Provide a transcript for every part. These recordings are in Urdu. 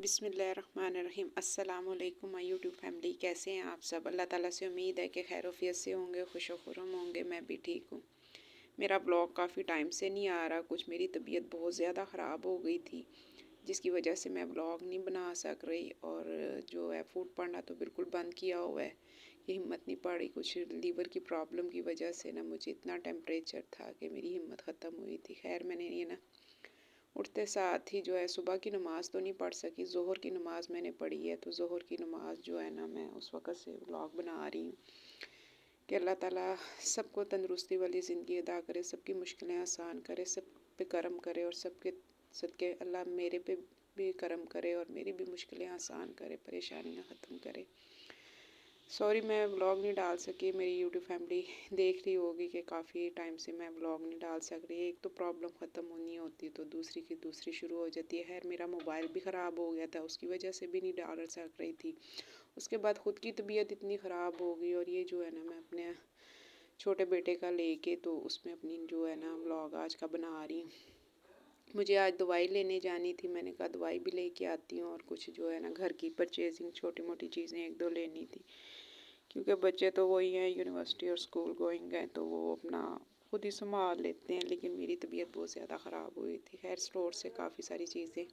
بسم اللہ الرحمن الرحیم۔ السلام علیکم مائی یوٹیوب فیملی، کیسے ہیں آپ سب؟ اللہ تعالیٰ سے امید ہے کہ خیر و عافیت سے ہوں گے، خوش و خرم ہوں گے۔ میں بھی ٹھیک ہوں۔ میرا بلاگ کافی ٹائم سے نہیں آ رہا، کچھ میری طبیعت بہت زیادہ خراب ہو گئی تھی جس کی وجہ سے میں بلاگ نہیں بنا سک رہی، اور جو ہے فوڈ پانڈا تو بالکل بند کیا ہوا ہے کہ ہمت نہیں پڑی۔ کچھ لیور کی پرابلم کی وجہ سے نا مجھے اتنا ٹیمپریچر تھا کہ میری ہمت ختم ہوئی تھی۔ خیر میں نے یہ نا اٹھتے ساتھ ہی جو ہے صبح کی نماز تو نہیں پڑھ سکی، ظہر کی نماز میں نے پڑھی ہے، تو ظہر کی نماز جو ہے نا میں اس وقت سے بلاگ بنا رہی ہوں کہ اللہ تعالیٰ سب کو تندرستی والی زندگی عطا کرے، سب کی مشکلیں آسان کرے، سب پہ کرم کرے، اور سب کے صدقے اللہ میرے پہ بھی کرم کرے اور میری بھی مشکلیں آسان کرے، پریشانیاں ختم کرے۔ سوری میں بلاگ نہیں ڈال سکی۔ میری یوٹیوب فیملی دیکھ رہی ہوگی کہ کافی ٹائم سے میں بلاگ نہیں ڈال سک رہی۔ ایک تو پرابلم ختم ہونی ہوتی تو دوسری کی دوسری شروع ہو جاتی ہے۔ خیر میرا موبائل بھی خراب ہو گیا تھا، اس کی وجہ سے بھی نہیں ڈال سک رہی تھی۔ اس کے بعد خود کی طبیعت اتنی خراب ہو گئی، اور یہ جو ہے نا میں اپنے چھوٹے بیٹے کا لے کے تو اس میں اپنی جو ہے نا بلاگ آج کا بنا رہی ہوں۔ مجھے آج دوائی لینے جانی تھی، میں نے کہا دوائی بھی لے کے آتی ہوں، اور کچھ جو ہے نا گھر کی پرچیزنگ چھوٹی موٹی چیزیں ایک دو لینی تھی، کیونکہ بچے تو وہی ہیں یونیورسٹی اور اسکول گوئنگ ہیں تو وہ اپنا خود ہی سنبھال لیتے ہیں، لیکن میری طبیعت بہت زیادہ خراب ہوئی تھی۔ خیر اسٹور سے کافی ساری چیزیں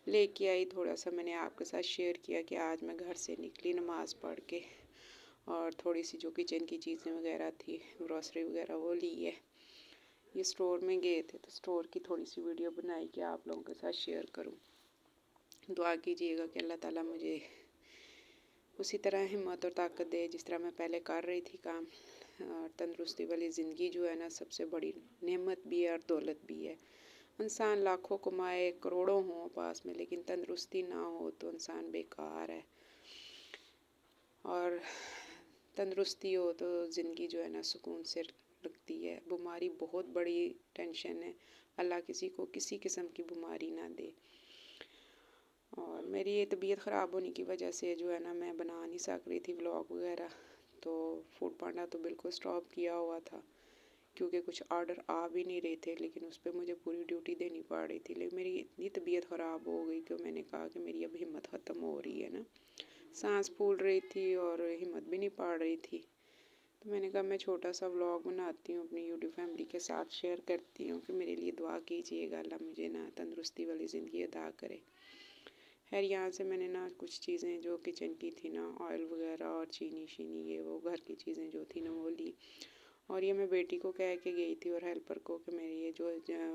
لے کے آئی، تھوڑا سا میں نے آپ کے ساتھ شیئر کیا کہ آج میں گھر سے نکلی نماز پڑھ کے، اور تھوڑی سی جو کچن کی چیزیں وغیرہ تھی، گروسری وغیرہ، وہ لی ہے۔ یہ اسٹور میں گئے تھے تو اسٹور کی تھوڑی سی ویڈیو بنائی کہ آپ لوگوں کے ساتھ شیئر کروں۔ دعا کیجیے گا کہ اللہ تعالیٰ مجھے اسی طرح ہمت اور طاقت دے جس طرح میں پہلے کر رہی تھی کام۔ تندرستی والی زندگی جو ہے نا سب سے بڑی نعمت بھی ہے اور دولت بھی ہے۔ انسان لاکھوں کمائے، کروڑوں ہوں پاس میں، لیکن تندرستی نہ ہو تو انسان بیکار ہے، اور تندرستی ہو تو زندگی جو ہے نا سکون سے لگتی ہے۔ بیماری بہت بڑی ٹینشن ہے، اللہ کسی کو کسی قسم کی بیماری نہ دے۔ اور میری یہ طبیعت خراب ہونے کی وجہ سے جو ہے نا میں بنا نہیں سک رہی تھی ولاگ وغیرہ، تو فوڈ پانڈا تو بالکل سٹاپ کیا ہوا تھا، کیونکہ کچھ آرڈر آ بھی نہیں رہے تھے، لیکن اس پہ مجھے پوری ڈیوٹی دینی پڑ رہی تھی۔ لیکن میری اتنی طبیعت خراب ہو گئی کہ میں نے کہا کہ میری اب ہمت ختم ہو رہی ہے نا، سانس پھول رہی تھی اور ہمت بھی نہیں پڑ رہی تھی، تو میں نے کہا میں چھوٹا سا ولاگ بناتی ہوں، اپنی یوٹیوب فیملی کے ساتھ شیئر کرتی ہوں کہ میرے لیے دعا کیجیے گا، اللہ مجھے نا تندرستی والی زندگی عطا کرے۔ خیر یہاں سے میں نے نا کچھ چیزیں جو کچن کی تھی نا، آئل وغیرہ اور چینی شینی، یہ وہ گھر کی چیزیں جو تھی نا وہ لی، اور یہ میں بیٹی کو کہہ کے گئی تھی اور ہیلپر کو کہ میرے یہ جو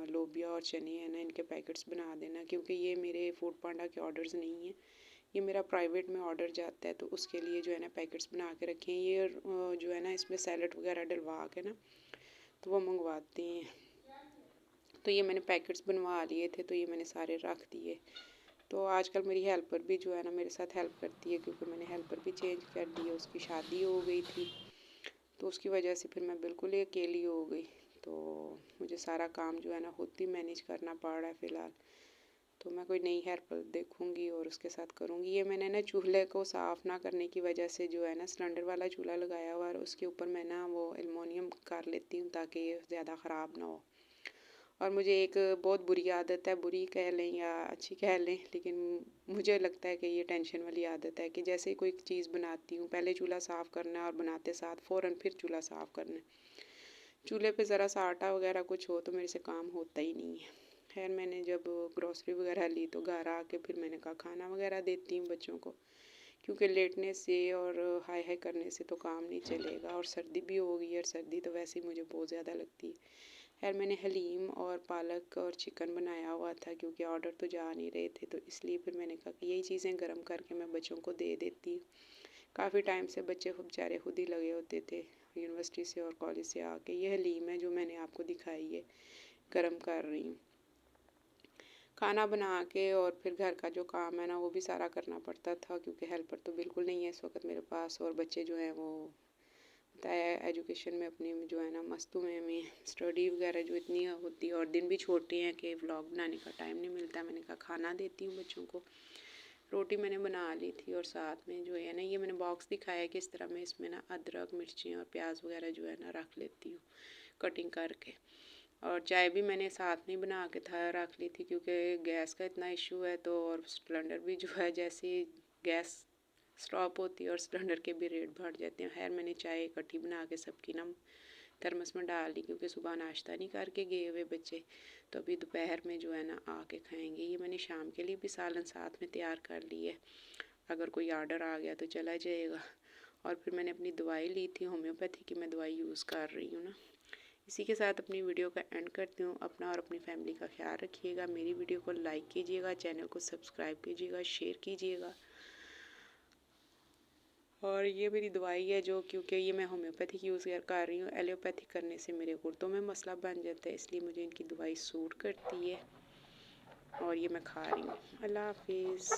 لوبیا اور چنے ہیں نا ان کے پیکٹس بنا دینا، کیونکہ یہ میرے فوڈ پانڈا کے آرڈرز نہیں ہیں، یہ میرا پرائیویٹ میں آرڈر جاتا ہے، تو اس کے لیے جو ہے نا پیکٹس بنا کے رکھیں۔ یہ جو ہے نا اس میں سیلڈ وغیرہ ڈلوا کے نا تو وہ منگواتے ہیں، تو یہ میں نے پیکٹس بنوا لیے تھے، تو یہ میں نے سارے رکھ دیے۔ تو آج کل میری ہیلپر بھی جو ہے نا میرے ساتھ ہیلپ کرتی ہے، کیونکہ میں نے ہیلپر بھی چینج کر دی ہے، اس کی شادی ہو گئی تھی، تو اس کی وجہ سے پھر میں بالکل ہی اکیلی ہو گئی، تو مجھے سارا کام جو ہے نا خود ہی مینیج کرنا پڑ رہا ہے فی الحال۔ تو میں کوئی نئی ہیلپر دیکھوں گی اور اس کے ساتھ کروں گی۔ یہ میں نے نا چولہے کو صاف نہ کرنے کی وجہ سے جو ہے نا سلنڈر والا چولہا لگایا ہوا ہے، اور اس کے اوپر میں نا وہ ایلومینیم کر لیتی ہوں تاکہ یہ زیادہ خراب نہ ہو۔ اور مجھے ایک بہت بری عادت ہے، بری کہہ لیں یا اچھی کہہ لیں، لیکن مجھے لگتا ہے کہ یہ ٹینشن والی عادت ہے کہ جیسے کوئی چیز بناتی ہوں پہلے چولہا صاف کرنا ہے، اور بناتے ساتھ فوراً پھر چولہا صاف کرنا ہے۔ چولہے پہ ذرا سا آٹا وغیرہ کچھ ہو تو میرے سے کام ہوتا ہی نہیں ہے۔ خیر میں نے جب گروسری وغیرہ لی تو گھر آ کے پھر میں نے کہا کھانا وغیرہ دیتی ہوں بچوں کو، کیونکہ لیٹنے سے اور ہائی ہائی کرنے سے تو کام نہیں چلے گا، اور سردی بھی ہو گئی ہے، اور سردی تو ویسے ہی مجھے بہت زیادہ لگتی ہے۔ خیر میں نے حلیم اور پالک اور چکن بنایا ہوا تھا، کیونکہ آرڈر تو جا نہیں رہے تھے، تو اس لیے پھر میں نے کہا کہ یہی چیزیں گرم کر کے میں بچوں کو دے دیتی ہوں۔ کافی ٹائم سے بچے بیچارے خود ہی لگے ہوتے تھے یونیورسٹی سے اور کالج سے آ کے۔ یہ حلیم ہے جو میں نے آپ کو دکھائی ہے، گرم کر رہی ہوں۔ کھانا بنا کے اور پھر گھر کا جو کام ہے نا وہ بھی سارا کرنا پڑتا تھا، کیونکہ ہیلپر تو بالکل نہیں ہے اس وقت میرے پاس، اور بچے جو ہیں وہ بتایا ایجوکیشن میں اپنی جو ہے نا مصطوعے میں اسٹڈی وغیرہ جو اتنی ہوتی ہے، اور دن بھی چھوٹے ہیں کہ ولاگ بنانے کا ٹائم نہیں ملتا۔ میں نے کہا کھانا دیتی ہوں بچوں کو۔ روٹی میں نے بنا لی تھی، اور ساتھ میں جو ہے نا یہ میں نے باکس دکھایا کہ اس طرح میں اس میں نا ادرک، مرچیں اور پیاز وغیرہ جو ہے نا رکھ لیتی ہوں کٹنگ کر کے۔ اور چائے بھی میں نے ساتھ میں بنا کے رکھ لی تھی کیونکہ گیس کا اتنا ایشو ہے تو، اور سلنڈر بھی جو ہے جیسے گیس سٹاپ ہوتی ہے اور سلنڈر کے بھی ریٹ بڑھ جاتے ہیں. خیر میں نے چائے اکٹھی بنا کے سب کی نا ترمس میں ڈال لی کیونکہ صبح ناشتہ نہیں کر کے گئے ہوئے بچے، تو ابھی دوپہر میں جو ہے نا آ کے کھائیں گے. یہ میں نے شام کے لیے بھی سالن ساتھ میں تیار کر لی ہے، اگر کوئی آرڈر آ گیا تو چلا جائے گا. اور پھر میں نے اپنی دوائی لی تھی ہومیوپیتھی کی، میں دوائی یوز کر رہی ہوں نا. اسی کے ساتھ اپنی ویڈیو کا اینڈ کرتی ہوں. اپنا اور اپنی فیملی کا خیال رکھیے گا. میری ویڈیو کو لائک کیجیے گا، چینل کو سبسکرائب کیجیے گا، شیئر کیجیے گا. اور یہ میری دوائی ہے جو، کیونکہ یہ میں ہومیوپیتھک یوز کر رہی ہوں، ایلوپیتھک کرنے سے میرے گردوں میں مسئلہ بن جاتا ہے، اس لیے مجھے ان کی دوائی سوٹ کرتی ہے اور یہ میں کھا رہی ہوں. اللہ حافظ.